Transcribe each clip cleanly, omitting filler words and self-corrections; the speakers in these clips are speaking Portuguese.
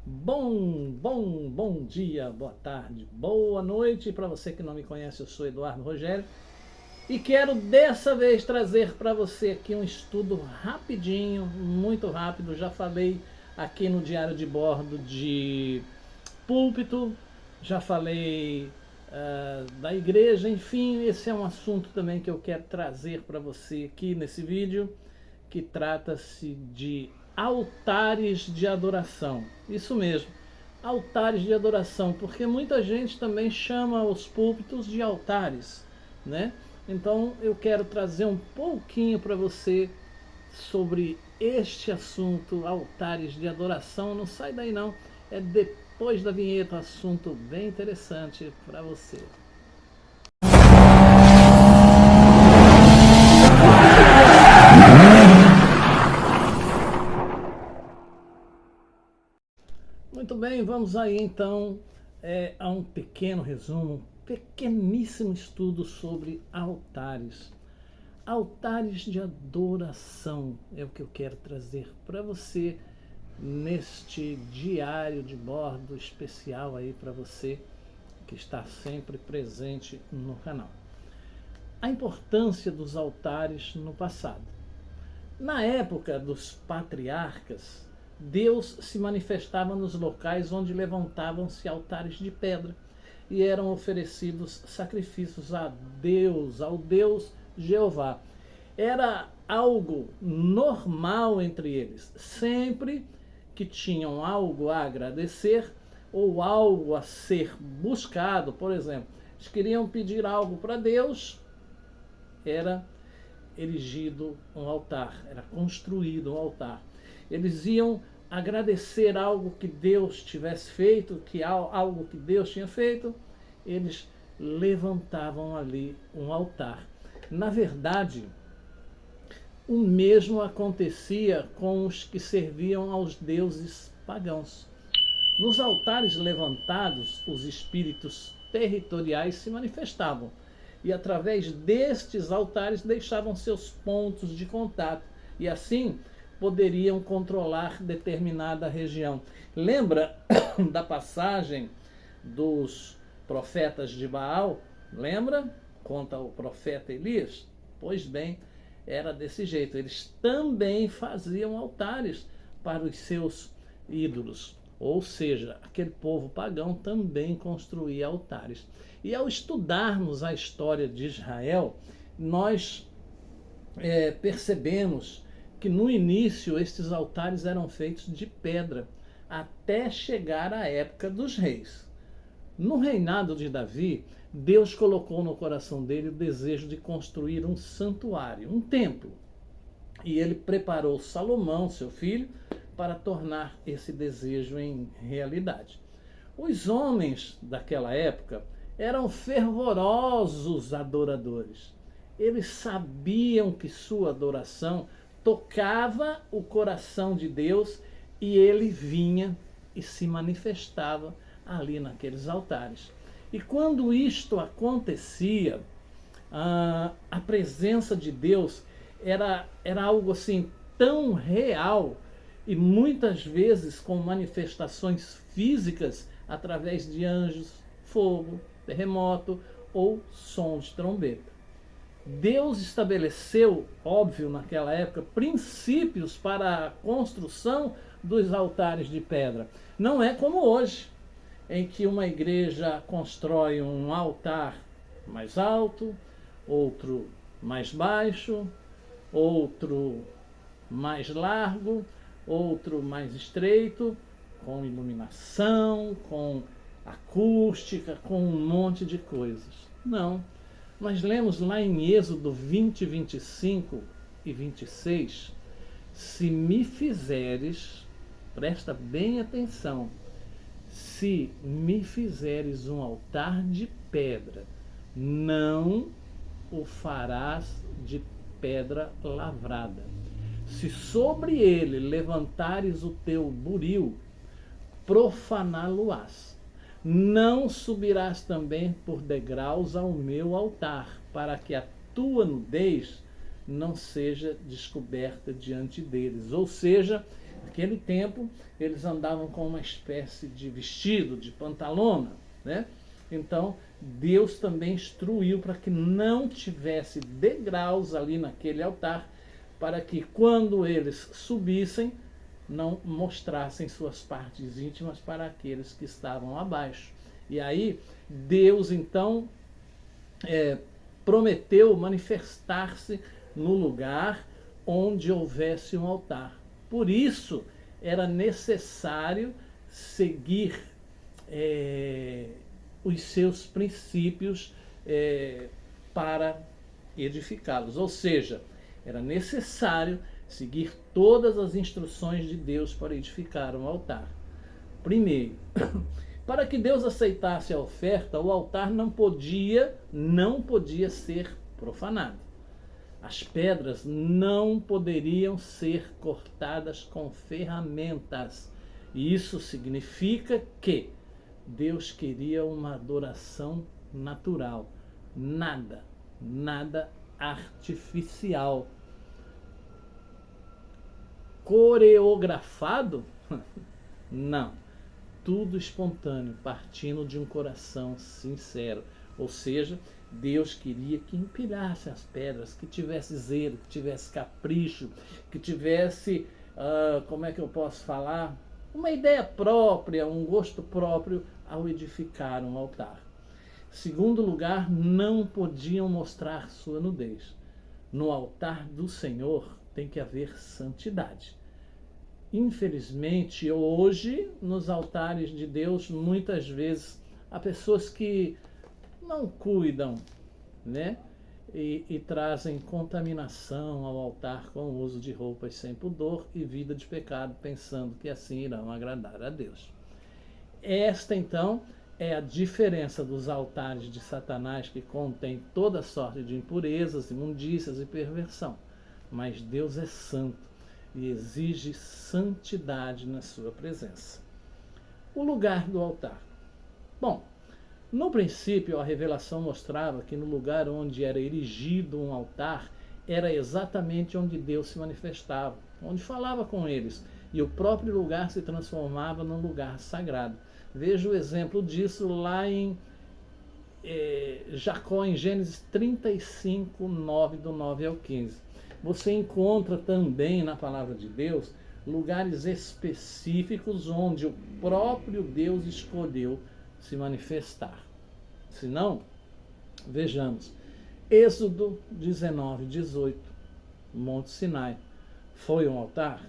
Bom dia, boa tarde, boa noite. Para você que não me conhece, eu sou Eduardo Rogério e quero dessa vez trazer para você aqui um estudo rapidinho, muito rápido. Já falei aqui no Diário de Bordo de púlpito, já falei da igreja, enfim, esse é um assunto também que eu quero trazer para você aqui nesse vídeo, que trata-se de altares de adoração. Isso mesmo, altares de adoração, porque muita gente também chama os púlpitos de altares, né? Então eu quero trazer um pouquinho para você sobre este assunto, altares de adoração. Não sai daí não, é depois da vinheta, assunto bem interessante para você. Muito bem, vamos aí então a um pequeno resumo, um pequeníssimo estudo sobre altares. Altares de adoração é o que eu quero trazer para você neste diário de bordo especial aí para você que está sempre presente no canal. A importância dos altares no passado. Na época dos patriarcas, Deus se manifestava nos locais onde levantavam-se altares de pedra e eram oferecidos sacrifícios a Deus, ao Deus Jeová. Era algo normal entre eles. Sempre que tinham algo a agradecer ou algo a ser buscado, por exemplo, eles queriam pedir algo para Deus, era erigido um altar, era construído um altar. Eles iam agradecer algo que Deus tivesse feito, algo que Deus tinha feito, eles levantavam ali um altar. Na verdade, o mesmo acontecia com os que serviam aos deuses pagãos. Nos altares levantados, os espíritos territoriais se manifestavam e através destes altares deixavam seus pontos de contato e assim poderiam controlar determinada região. Lembra da passagem dos profetas de Baal? Lembra? Conta o profeta Elias? Pois bem, era desse jeito. Eles também faziam altares para os seus ídolos. Ou seja, aquele povo pagão também construía altares. E ao estudarmos a história de Israel, nós percebemos que no início estes altares eram feitos de pedra, até chegar à época dos reis. No reinado de Davi, Deus colocou no coração dele o desejo de construir um santuário, um templo. E ele preparou Salomão, seu filho, para tornar esse desejo em realidade. Os homens daquela época eram fervorosos adoradores. Eles sabiam que sua adoração tocava o coração de Deus e ele vinha e se manifestava ali naqueles altares. E quando isto acontecia, a presença de Deus era algo assim tão real e muitas vezes com manifestações físicas através de anjos, fogo, terremoto ou som de trombeta. Deus estabeleceu, óbvio, naquela época, princípios para a construção dos altares de pedra. Não é como hoje, em que uma igreja constrói um altar mais alto, outro mais baixo, outro mais largo, outro mais estreito, com iluminação, com acústica, com um monte de coisas. Não. Nós lemos lá em Êxodo 20, 25 e 26, se me fizeres, presta bem atenção, se me fizeres um altar de pedra, não o farás de pedra lavrada. Se sobre ele levantares o teu buril, profaná-lo-ás. Não subirás também por degraus ao meu altar, para que a tua nudez não seja descoberta diante deles. Ou seja, Naquele tempo, eles andavam com uma espécie de vestido, de pantalona, né? Então, Deus também instruiu para que não tivesse degraus ali naquele altar, para que quando eles subissem, não mostrassem suas partes íntimas para aqueles que estavam abaixo. E aí, Deus, então, prometeu manifestar-se no lugar onde houvesse um altar. Por isso, era necessário seguir os seus princípios para edificá-los. Ou seja, era necessário seguir todas as instruções de Deus para edificar um altar. Primeiro, para que Deus aceitasse a oferta, o altar não podia ser profanado. As pedras não poderiam ser cortadas com ferramentas. E isso significa que Deus queria uma adoração natural, nada artificial. Coreografado? Não. Tudo espontâneo, partindo de um coração sincero. Ou seja, Deus queria que empilhasse as pedras, que tivesse zelo, que tivesse capricho, que tivesse, como é que eu posso falar? Uma ideia própria, um gosto próprio ao edificar um altar. Segundo lugar, não podiam mostrar sua nudez. No altar do Senhor tem que haver santidade. Infelizmente, hoje, nos altares de Deus, muitas vezes, há pessoas que não cuidam, né? E trazem contaminação ao altar com o uso de roupas sem pudor e vida de pecado, pensando que assim irão agradar a Deus. Esta, então, é a diferença dos altares de Satanás, que contém toda sorte de impurezas, imundícias e perversão. Mas Deus é santo e exige santidade na sua presença. O lugar do altar. Bom, no princípio a revelação mostrava que no lugar onde era erigido um altar era exatamente onde Deus se manifestava, onde falava com eles, e o próprio lugar se transformava num lugar sagrado. Veja o exemplo disso lá em Jacó, em Gênesis 35, 9, do 9 ao 15. Você encontra também na palavra de Deus lugares específicos onde o próprio Deus escolheu se manifestar. Se não, vejamos. Êxodo 19, 18. Monte Sinai. Foi um altar?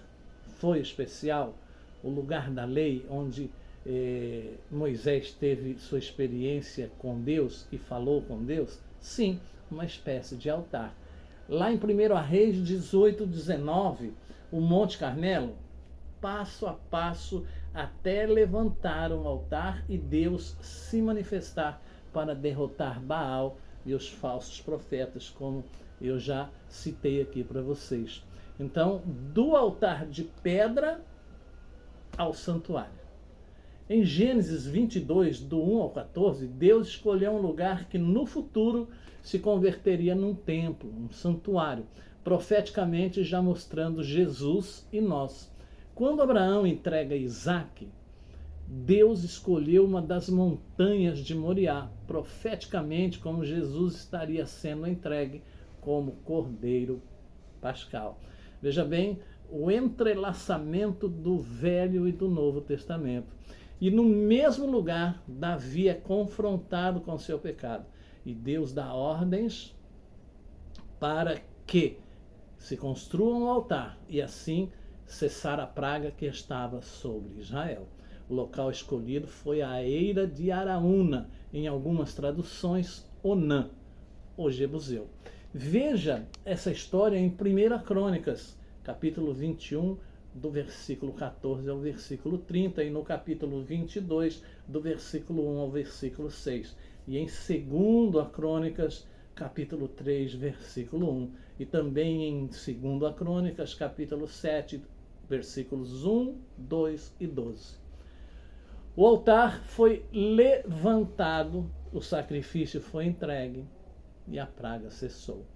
Foi especial? O lugar da lei onde Moisés teve sua experiência com Deus e falou com Deus? Sim, uma espécie de altar. Lá em 1 Reis 18, 19, o Monte Carmelo, passo a passo, até levantar um altar e Deus se manifestar para derrotar Baal e os falsos profetas, como eu já citei aqui para vocês. Então, do altar de pedra ao santuário. Em Gênesis 22, do 1 ao 14, Deus escolheu um lugar que no futuro se converteria num templo, um santuário, profeticamente já mostrando Jesus e nós. Quando Abraão entrega Isaque, Deus escolheu uma das montanhas de Moriá, profeticamente como Jesus estaria sendo entregue como cordeiro pascal. Veja bem, o entrelaçamento do Velho e do Novo Testamento. E no mesmo lugar, Davi é confrontado com seu pecado. E Deus dá ordens para que se construa um altar e assim cessar a praga que estava sobre Israel. O local escolhido foi a eira de Araúna, em algumas traduções, Onã, ou Jebuseu. Veja essa história em 1 Crônicas, capítulo 21, do versículo 14 ao versículo 30, e no capítulo 22, do versículo 1 ao versículo 6. E em 2 Crônicas, capítulo 3, versículo 1. E também em 2 Crônicas, capítulo 7, versículos 1, 2 e 12. O altar foi levantado, o sacrifício foi entregue e a praga cessou.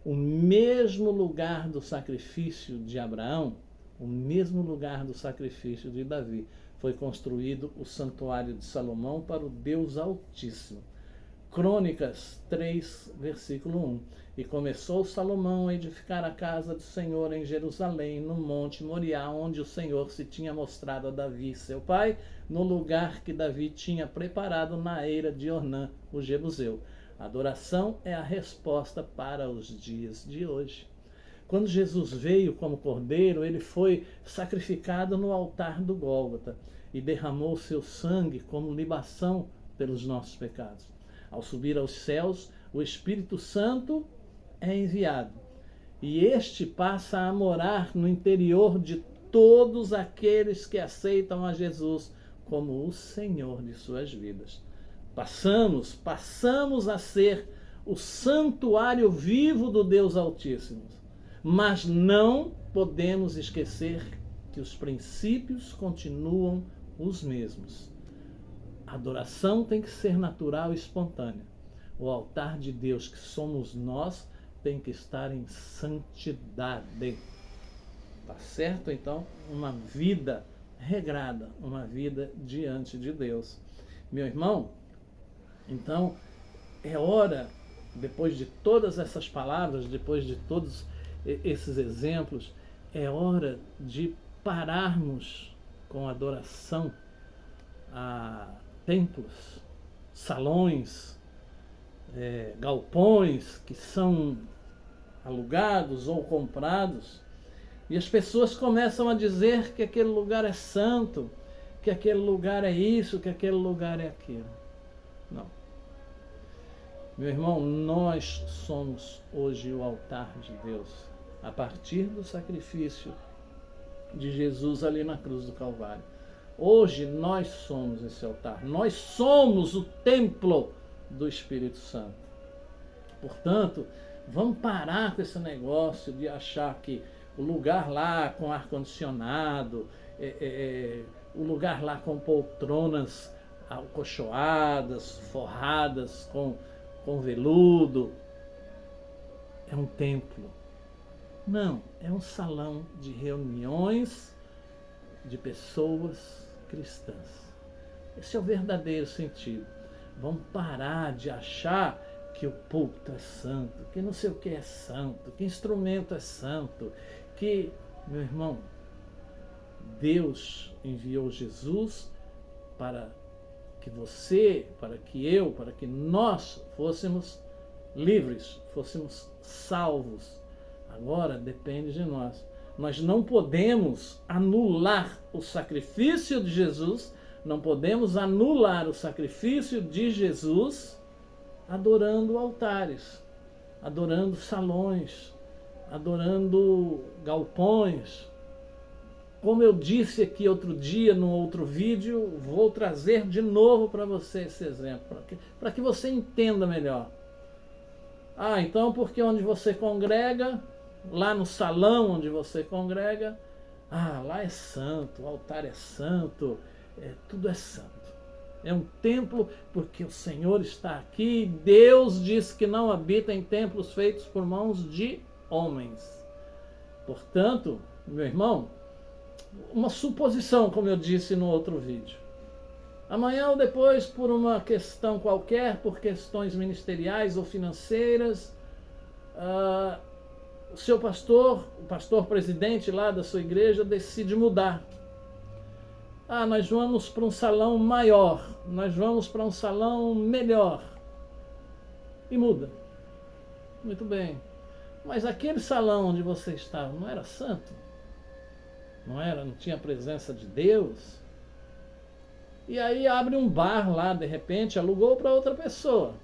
O mesmo lugar do sacrifício de Abraão o mesmo lugar do sacrifício de Davi, foi construído o santuário de Salomão para o Deus Altíssimo. Crônicas 3, versículo 1. E começou Salomão a edificar a casa do Senhor em Jerusalém, no monte Moriá, onde o Senhor se tinha mostrado a Davi, seu pai, no lugar que Davi tinha preparado na eira de Ornã, o Jebuseu. A adoração é a resposta para os dias de hoje. Quando Jesus veio como cordeiro, ele foi sacrificado no altar do Gólgota e derramou seu sangue como libação pelos nossos pecados. Ao subir aos céus, o Espírito Santo é enviado e este passa a morar no interior de todos aqueles que aceitam a Jesus como o Senhor de suas vidas. Passamos a ser o santuário vivo do Deus Altíssimo. Mas não podemos esquecer que os princípios continuam os mesmos. A adoração tem que ser natural e espontânea. O altar de Deus, que somos nós, tem que estar em santidade. Tá certo? Então, uma vida regrada, uma vida diante de Deus. Meu irmão, então, é hora, depois de todas essas palavras, depois de todos esses exemplos, é hora de pararmos com adoração a templos, salões, galpões que são alugados ou comprados, e as pessoas começam a dizer que aquele lugar é santo, que aquele lugar é isso, que aquele lugar é aquilo. Não. Meu irmão, nós somos hoje o altar de Deus, a partir do sacrifício de Jesus ali na cruz do Calvário. Hoje nós somos esse altar, nós somos o templo do Espírito Santo. Portanto, vamos parar com esse negócio de achar que o lugar lá com ar-condicionado, o lugar lá com poltronas acolchoadas, forradas com veludo, é um templo. Não, é um salão de reuniões de pessoas cristãs. Esse é o verdadeiro sentido. Vamos parar de achar que o púlpito é santo, que não sei o que é santo, que instrumento é santo, que, meu irmão, Deus enviou Jesus para que você, para que eu, para que nós fôssemos livres, fôssemos salvos. Agora depende de nós. Nós não podemos anular o sacrifício de Jesus, não podemos anular o sacrifício de Jesus adorando altares, adorando salões, adorando galpões. Como eu disse aqui outro dia, num outro vídeo, vou trazer de novo para você esse exemplo, para que você entenda melhor. Ah, então porque onde você congrega, lá no salão onde você congrega, lá é santo, o altar é santo, tudo é santo. É um templo porque o Senhor está aqui. Deus diz que não habita em templos feitos por mãos de homens. Portanto, meu irmão, uma suposição, como eu disse no outro vídeo. Amanhã ou depois, por uma questão qualquer, por questões ministeriais ou financeiras, o seu pastor, o pastor presidente lá da sua igreja, decide mudar. Nós vamos para um salão maior, nós vamos para um salão melhor. E muda. Muito bem. Mas aquele salão onde você estava não era santo? Não tinha a presença de Deus? E aí abre um bar lá, de repente, alugou para outra pessoa.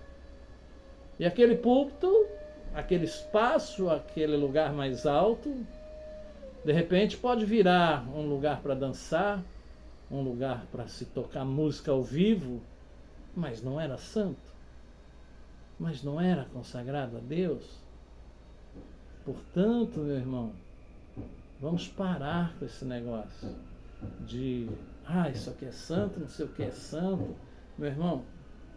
E aquele púlpito, aquele espaço, aquele lugar mais alto, de repente pode virar um lugar para dançar, um lugar para se tocar música ao vivo, mas não era santo, mas não era consagrado a Deus. Portanto, meu irmão, vamos parar com esse negócio de isso aqui é santo, não sei o que é santo. Meu irmão,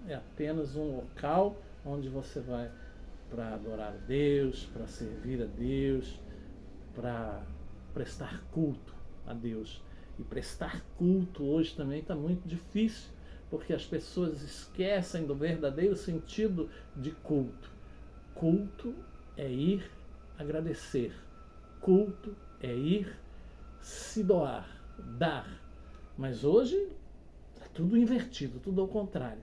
é apenas um local onde você vai para adorar a Deus, para servir a Deus, para prestar culto a Deus. E prestar culto hoje também está muito difícil, porque as pessoas esquecem do verdadeiro sentido de culto. Culto é ir agradecer. Culto é ir se doar, dar. Mas hoje é tudo invertido, tudo ao contrário.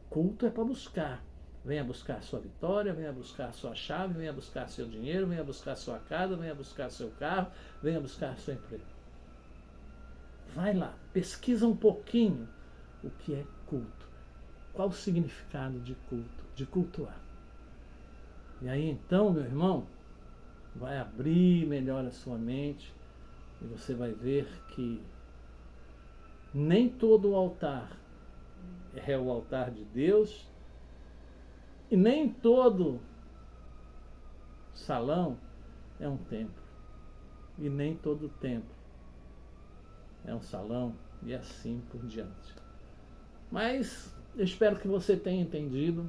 Culto é para buscar. Venha buscar sua vitória, venha buscar sua chave, venha buscar seu dinheiro, venha buscar sua casa, venha buscar seu carro, venha buscar seu emprego. Vai lá, pesquisa um pouquinho o que é culto. Qual o significado de culto, de cultuar. E aí então, meu irmão, vai abrir melhor a sua mente e você vai ver que nem todo altar é o altar de Deus e nem todo salão é um templo. E nem todo templo é um salão e assim por diante. Mas eu espero que você tenha entendido.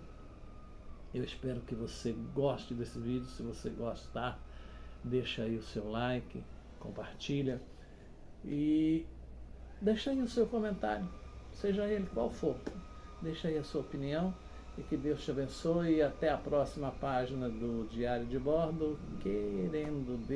Eu espero que você goste desse vídeo. Se você gostar, deixa aí o seu like, compartilha e deixa aí o seu comentário, seja ele qual for. Deixa aí a sua opinião e que Deus te abençoe. E até a próxima página do Diário de Bordo, querendo Deus.